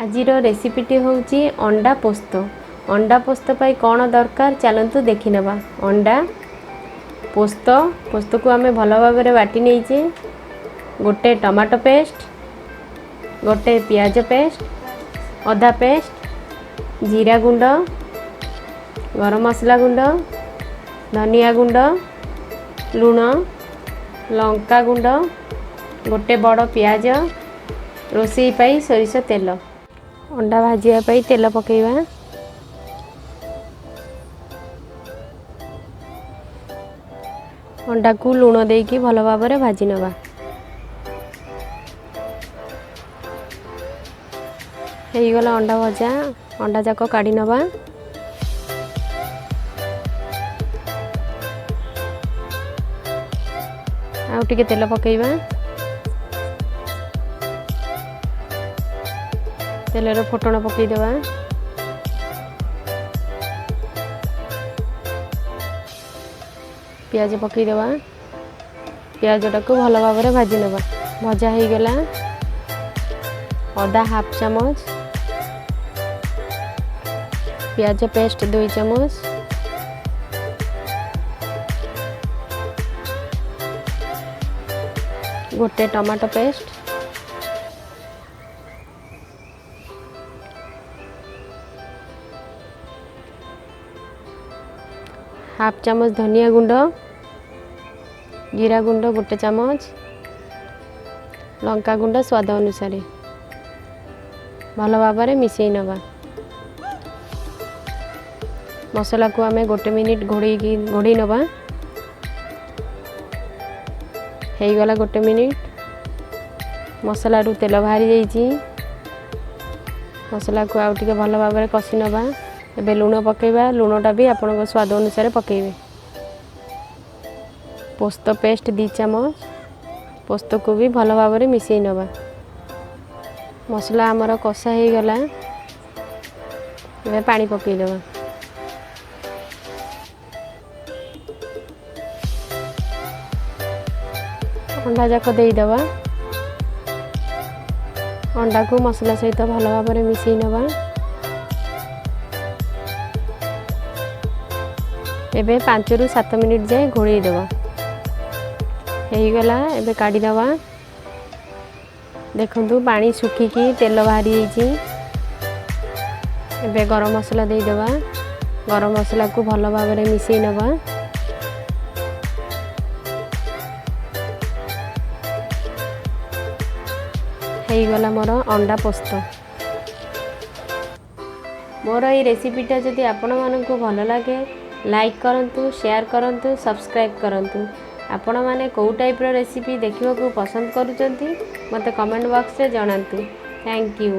आजिर रेसिपीटी होउची अंडा पोस्तो। अंडा पोस्तो पाई कौन दरकार चलतु देखी नवा। अंडा पोस्तो पोस्तो को आमे भल भाव में बाटी नहींचे। गोटे टमाटो पेस्ट, गोटे पियाज पेस्ट, अदा पेस्ट, जीरा गुंड, गरम मसला गुंड, धनिया गुंड, लुण, लंका गुंड, गोटे बड़ पियाज, रोसई पाई सोरिष तेल, अंडा भाजिया पाई तेल पकेइबा। अंडा को लुण देकी भल भाव में भाजी नवा। गला अंडा भजा, अंडा जाक काढ़ी नवा। आउ टिके तेल पकेइबा। तेलर फुटण पकईदेवा। पियाज पकईदेवा। पियाजटा को भल भाव में भाजी नवा। भजा हो गला। अदा हाफ चामच, पियाज पेस्ट 2 चामच, गोटे टमाटो पेस्ट, हाफ चामच धनिया गुंड, जीरा गुंड गोटे चामच, लंका गुंड स्वाद अनुसार भल भाव में मिसई नवा। मसला को आमे गोटे मिनिट घोड़ी नवा। हो गला गोटे मिनिट। मसला रू तेल बाहरी जाइए। मसला को आउ टिके भल भाव में कषि नवा। एबे लुण पकेबा। लुणटा भी आपन स्वाद अनुसार पकेबे। पोस्तो पेस्ट 2 चामच। पोस्तो को भी भल भाव में मिसई नवा। मसला आमर कषा हो गला। एबे पानी पकेइदेबा। अंडा जाक देदेबा। अंडा को मसला सहित भल भाव में मिसई नवा। एबे 5 ରୁ 7 मिनिट जाए घोड़े देवा। हो गला। एबे काढ़ी दवा। देखंतु पानी सुखिकी तेल बाहरी जाइए। एबे गरम मसला देदेवा। गरम मसला को भल भाव में मिसई नवा। हो गला मोर अंडा पोस्तो। मोर ये रेसिपीटा जदि आपण मानकु भल लागे लाइक करंतु, शेयर करंतु, सब्सक्राइब करंतु। आपण माने को टाइप रो रेसिपी देखिबा को पसंद करूचंती मते कमेंट बॉक्स रे जणांतु। Thank you.